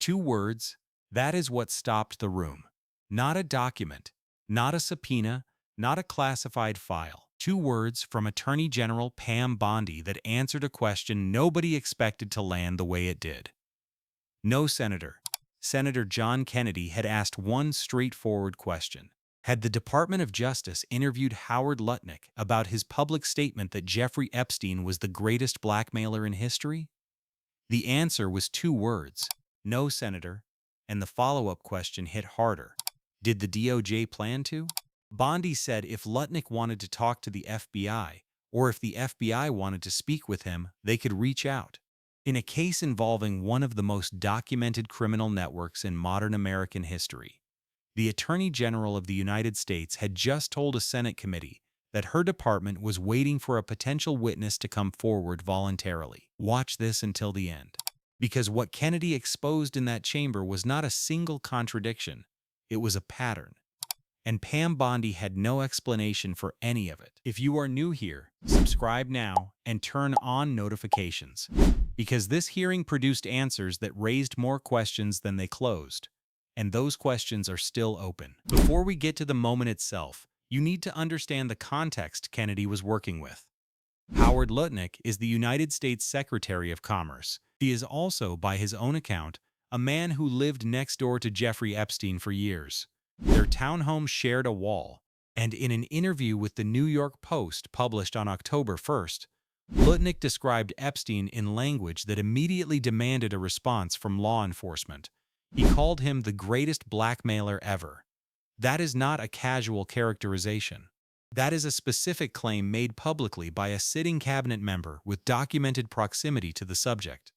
2 words, that is what stopped the room. Not a document, not a subpoena, not a classified file. 2 words from Attorney General Pam Bondi that answered a question nobody expected to land the way it did. No, Senator. Senator John Kennedy had asked one straightforward question. Had the Department of Justice interviewed Howard Lutnik about his public statement that Jeffrey Epstein was the greatest blackmailer in history? The answer was 2 words. No, Senator. And the follow-up question hit harder. Did the DOJ plan to? Bondi said if Lutnik wanted to talk to the FBI, or if the FBI wanted to speak with him, they could reach out. In a case involving one of the most documented criminal networks in modern American history, the Attorney General of the United States had just told a Senate committee that her department was waiting for a potential witness to come forward voluntarily. Watch this until the end. Because what Kennedy exposed in that chamber was not a single contradiction, it was a pattern. And Pam Bondi had no explanation for any of it. If you are new here, subscribe now and turn on notifications, because this hearing produced answers that raised more questions than they closed, and those questions are still open. Before we get to the moment itself, you need to understand the context Kennedy was working with. Howard Lutnik is the United States Secretary of Commerce. He is also, by his own account, a man who lived next door to Jeffrey Epstein for years. Their townhome shared a wall, and in an interview with the New York Post published on October 1st, Lutnik described Epstein in language that immediately demanded a response from law enforcement. He called him the greatest blackmailer ever. That is not a casual characterization. That is a specific claim made publicly by a sitting cabinet member with documented proximity to the subject.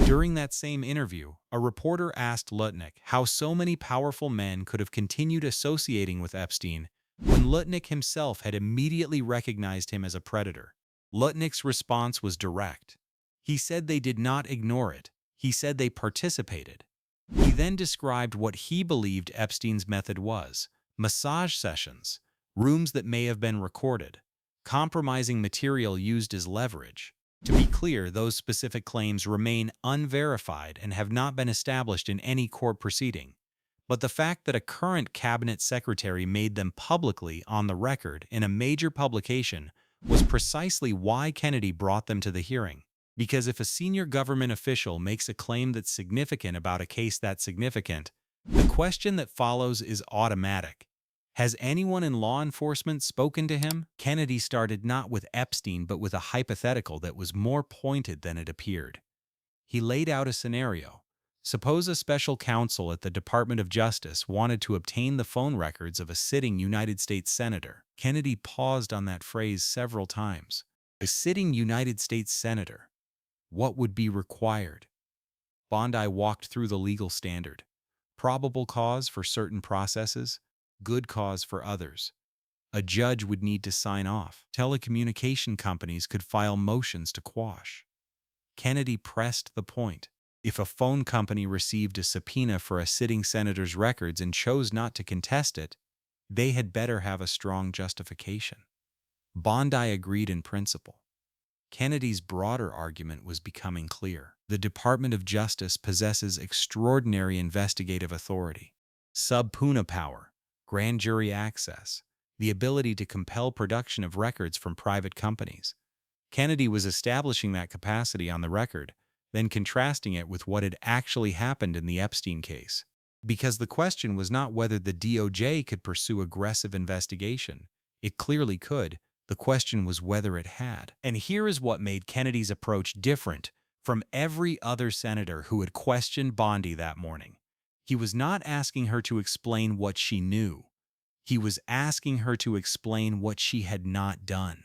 During that same interview, a reporter asked Lutnik how so many powerful men could have continued associating with Epstein when Lutnik himself had immediately recognized him as a predator. Lutnik's response was direct. He said they did not ignore it. He said they participated. He then described what he believed Epstein's method was: massage sessions, rooms that may have been recorded, compromising material used as leverage. To be clear, those specific claims remain unverified and have not been established in any court proceeding. But the fact that a current cabinet secretary made them publicly on the record in a major publication was precisely why Kennedy brought them to the hearing. Because if a senior government official makes a claim that's significant about a case that's significant, the question that follows is automatic. Has anyone in law enforcement spoken to him? Kennedy started not with Epstein but with a hypothetical that was more pointed than it appeared. He laid out a scenario. Suppose a special counsel at the Department of Justice wanted to obtain the phone records of a sitting United States senator. Kennedy paused on that phrase several times. A sitting United States senator. What would be required? Bondi walked through the legal standard. Probable cause for certain processes, good cause for others. A judge would need to sign off. Telecommunication companies could file motions to quash. Kennedy pressed the point. If a phone company received a subpoena for a sitting senator's records and chose not to contest it, they had better have a strong justification. Bondi agreed in principle. Kennedy's broader argument was becoming clear. The Department of Justice possesses extraordinary investigative authority, subpoena power, grand jury access, the ability to compel production of records from private companies. Kennedy was establishing that capacity on the record, then contrasting it with what had actually happened in the Epstein case. Because the question was not whether the DOJ could pursue aggressive investigation. It clearly could. The question was whether it had. And here is what made Kennedy's approach different from every other senator who had questioned Bondi that morning. He was not asking her to explain what she knew. He was asking her to explain what she had not done.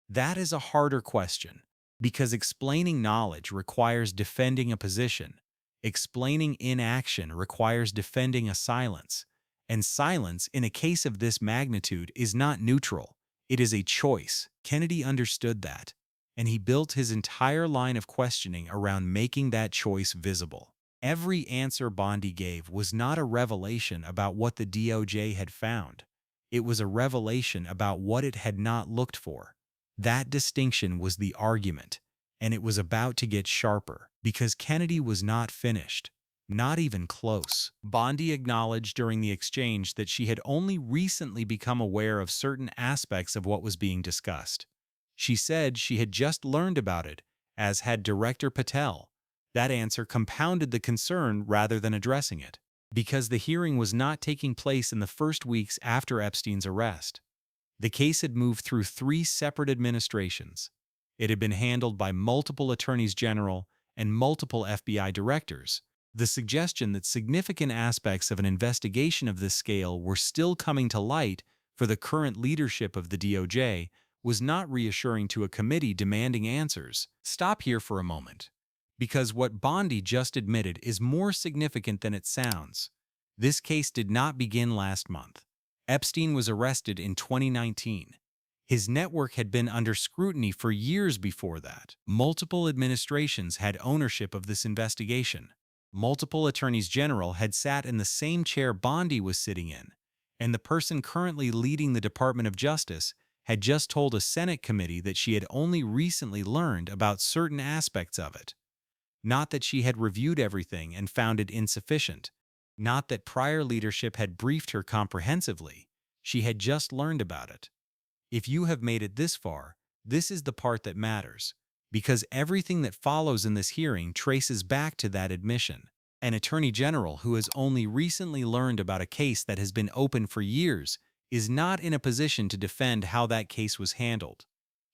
That is a harder question, because explaining knowledge requires defending a position. Explaining inaction requires defending a silence. And silence, in a case of this magnitude, is not neutral. It is a choice. Kennedy understood that, and he built his entire line of questioning around making that choice visible. Every answer Bondi gave was not a revelation about what the DOJ had found. It was a revelation about what it had not looked for. That distinction was the argument, and it was about to get sharper, because Kennedy was not finished. Not even close. Bondi acknowledged during the exchange that she had only recently become aware of certain aspects of what was being discussed. She said she had just learned about it, as had Director Patel. That answer compounded the concern rather than addressing it, because the hearing was not taking place in the first weeks after Epstein's arrest. The case had moved through 3 separate administrations. It had been handled by multiple attorneys general and multiple FBI directors. The suggestion that significant aspects of an investigation of this scale were still coming to light for the current leadership of the DOJ was not reassuring to a committee demanding answers. Stop here for a moment, because what Bondi just admitted is more significant than it sounds. This case did not begin last month. Epstein was arrested in 2019. His network had been under scrutiny for years before that. Multiple administrations had ownership of this investigation. Multiple attorneys general had sat in the same chair Bondi was sitting in, and the person currently leading the Department of Justice had just told a Senate committee that she had only recently learned about certain aspects of it. Not that she had reviewed everything and found it insufficient. Not that prior leadership had briefed her comprehensively. She had just learned about it. If you have made it this far, this is the part that matters, because everything that follows in this hearing traces back to that admission. An attorney general who has only recently learned about a case that has been open for years is not in a position to defend how that case was handled.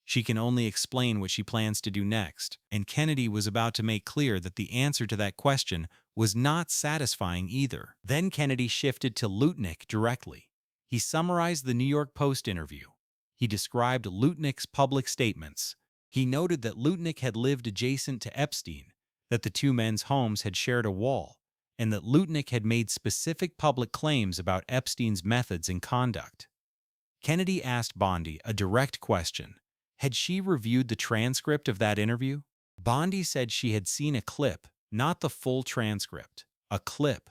She can only explain what she plans to do next, and Kennedy was about to make clear that the answer to that question was not satisfying either. Then Kennedy shifted to Lutnik directly. He summarized the New York Post interview. He described Lutnik's public statements. He noted that Lutnik had lived adjacent to Epstein, that the 2 men's homes had shared a wall, and that Lutnik had made specific public claims about Epstein's methods and conduct. Kennedy asked Bondi a direct question. Had she reviewed the transcript of that interview? Bondi said she had seen a clip, not the full transcript. A clip.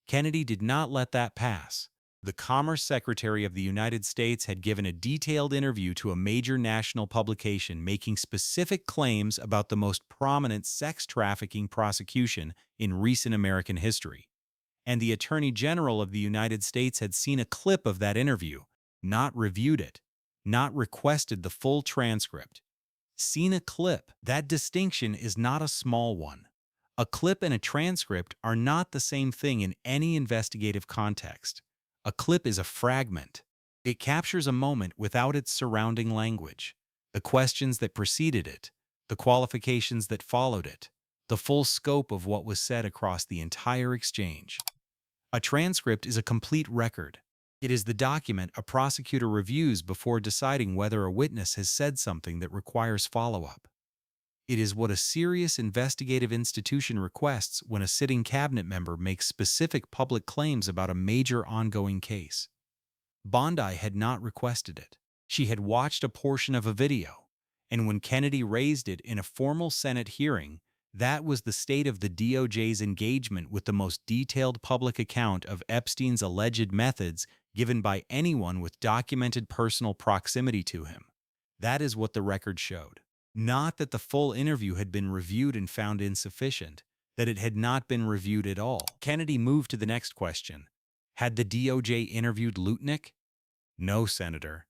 Kennedy did not let that pass. The Commerce Secretary of the United States had given a detailed interview to a major national publication making specific claims about the most prominent sex trafficking prosecution in recent American history. And the Attorney General of the United States had seen a clip of that interview, not reviewed it, not requested the full transcript. Seen a clip. That distinction is not a small one. A clip and a transcript are not the same thing in any investigative context. A clip is a fragment. It captures a moment without its surrounding language, the questions that preceded it, the qualifications that followed it, the full scope of what was said across the entire exchange. A transcript is a complete record. It is the document a prosecutor reviews before deciding whether a witness has said something that requires follow-up. It is what a serious investigative institution requests when a sitting cabinet member makes specific public claims about a major ongoing case. Bondi had not requested it. She had watched a portion of a video, and when Kennedy raised it in a formal Senate hearing, that was the state of the DOJ's engagement with the most detailed public account of Epstein's alleged methods given by anyone with documented personal proximity to him. That is what the record showed. Not that the full interview had been reviewed and found insufficient, that it had not been reviewed at all. Kennedy moved to the next question. Had the DOJ interviewed Lutnik? No, Senator.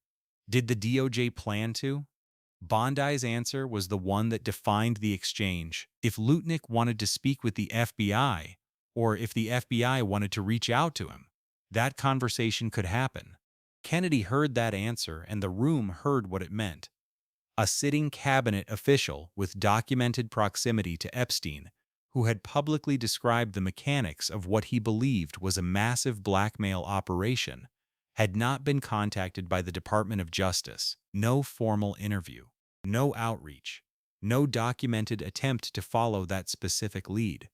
Did the DOJ plan to? Bondi's answer was the one that defined the exchange. If Lutnik wanted to speak with the FBI, or if the FBI wanted to reach out to him, that conversation could happen. Kennedy heard that answer, and the room heard what it meant. A sitting cabinet official with documented proximity to Epstein, who had publicly described the mechanics of what he believed was a massive blackmail operation, had not been contacted by the Department of Justice. No formal interview, no outreach, no documented attempt to follow that specific lead.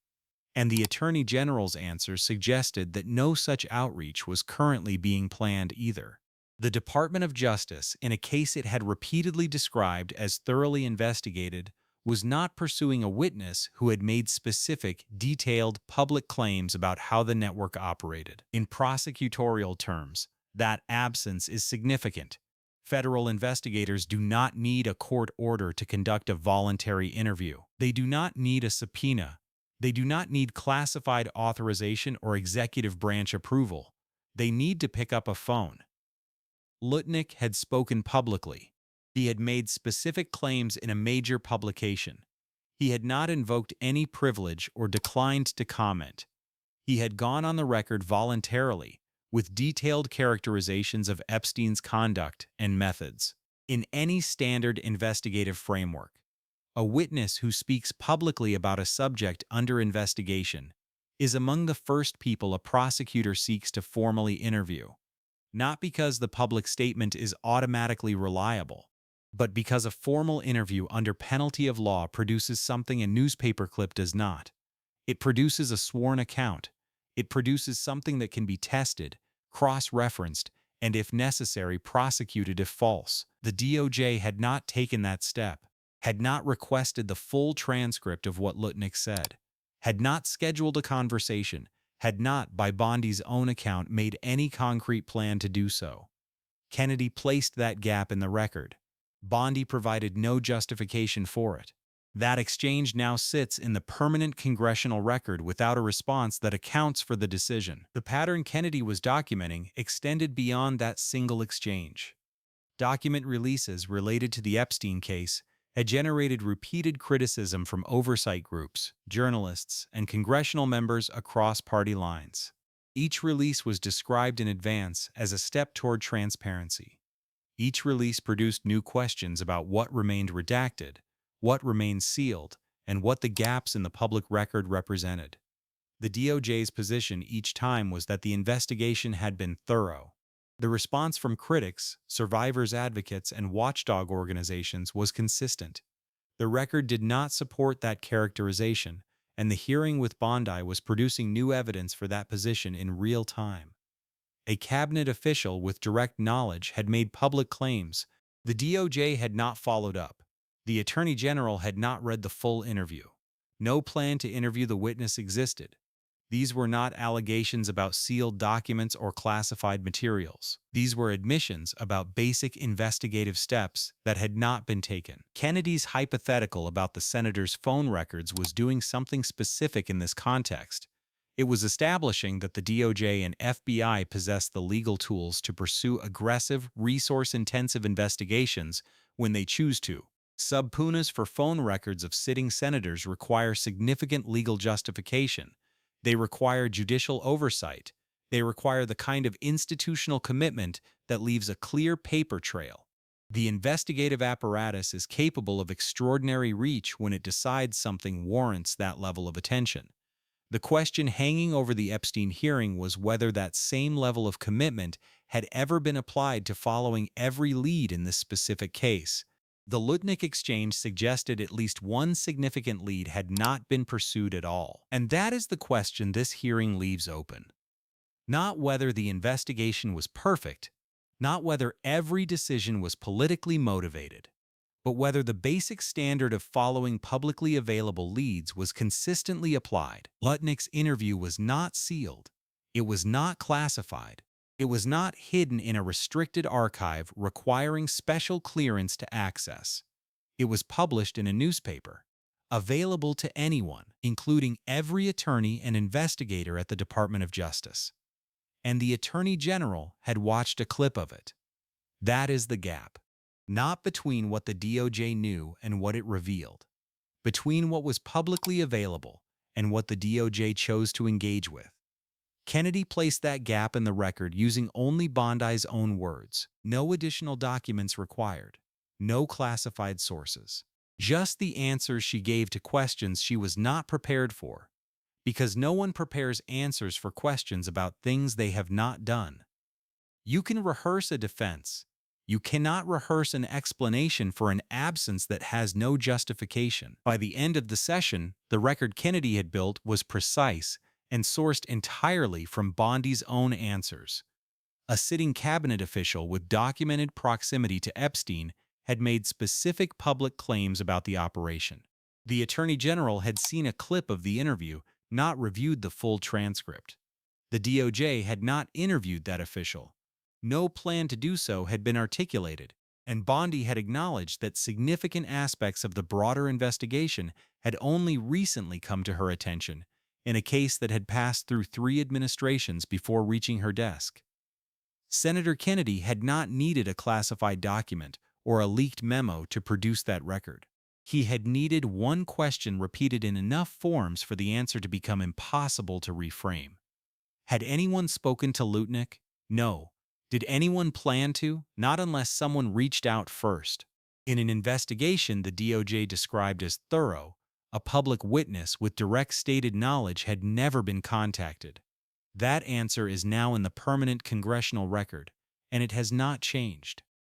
And the Attorney General's answer suggested that no such outreach was currently being planned either. The Department of Justice, in a case it had repeatedly described as thoroughly investigated, was not pursuing a witness who had made specific, detailed public claims about how the network operated. In prosecutorial terms, that absence is significant. Federal investigators do not need a court order to conduct a voluntary interview. They do not need a subpoena. They do not need classified authorization or executive branch approval. They need to pick up a phone. Lutnik had spoken publicly. He had made specific claims in a major publication. He had not invoked any privilege or declined to comment. He had gone on the record voluntarily, with detailed characterizations of Epstein's conduct and methods. In any standard investigative framework, a witness who speaks publicly about a subject under investigation is among the first people a prosecutor seeks to formally interview, not because the public statement is automatically reliable, but because a formal interview under penalty of law produces something a newspaper clip does not. It produces a sworn account. It produces something that can be tested, cross-referenced, and if necessary, prosecuted if false. The DOJ had not taken that step, had not requested the full transcript of what Lutnik said, had not scheduled a conversation, had not, by Bondi's own account, made any concrete plan to do so. Kennedy placed that gap in the record. Bondi provided no justification for it. That exchange now sits in the permanent congressional record without a response that accounts for the decision. The pattern Kennedy was documenting extended beyond that single exchange. Document releases related to the Epstein case had generated repeated criticism from oversight groups, journalists, and congressional members across party lines. Each release was described in advance as a step toward transparency. Each release produced new questions about what remained redacted, what remained sealed, and what the gaps in the public record represented. The DOJ's position each time was that the investigation had been thorough. The response from critics, survivors' advocates, and watchdog organizations was consistent. The record did not support that characterization, and the hearing with Bondi was producing new evidence for that position in real time. A cabinet official with direct knowledge had made public claims. The DOJ had not followed up. The Attorney General had not read the full interview. No plan to interview the witness existed. These were not allegations about sealed documents or classified materials. These were admissions about basic investigative steps that had not been taken. Kennedy's hypothetical about the senator's phone records was doing something specific in this context. It was establishing that the DOJ and FBI possessed the legal tools to pursue aggressive, resource-intensive investigations when they choose to. Subpoenas for phone records of sitting senators require significant legal justification. They require judicial oversight. They require the kind of institutional commitment that leaves a clear paper trail. The investigative apparatus is capable of extraordinary reach when it decides something warrants that level of attention. The question hanging over the Epstein hearing was whether that same level of commitment had ever been applied to following every lead in this specific case. The Lutnik exchange suggested at least one significant lead had not been pursued at all. And that is the question this hearing leaves open. Not whether the investigation was perfect, not whether every decision was politically motivated, but whether the basic standard of following publicly available leads was consistently applied. Lutnik's interview was not sealed. It was not classified. It was not hidden in a restricted archive requiring special clearance to access. It was published in a newspaper, available to anyone, including every attorney and investigator at the Department of Justice. And the Attorney General had watched a clip of it. That is the gap. Not between what the DOJ knew and what it revealed, between what was publicly available and what the DOJ chose to engage with. Kennedy placed that gap in the record using only Bondi's own words. No additional documents required. No classified sources. Just the answers she gave to questions she was not prepared for, because no one prepares answers for questions about things they have not done. You can rehearse a defense. You cannot rehearse an explanation for an absence that has no justification. By the end of the session, the record Kennedy had built was precise and sourced entirely from Bondi's own answers. A sitting cabinet official with documented proximity to Epstein had made specific public claims about the operation. The Attorney General had seen a clip of the interview, not reviewed the full transcript. The DOJ had not interviewed that official. No plan to do so had been articulated. And Bondi had acknowledged that significant aspects of the broader investigation had only recently come to her attention, in a case that had passed through 3 administrations before reaching her desk. Senator Kennedy had not needed a classified document or a leaked memo to produce that record. He had needed one question repeated in enough forms for the answer to become impossible to reframe. Had anyone spoken to Lutnik? No. Did anyone plan to? Not unless someone reached out first. In an investigation the DOJ described as thorough, a public witness with direct stated knowledge had never been contacted. That answer is now in the permanent congressional record, and it has not changed.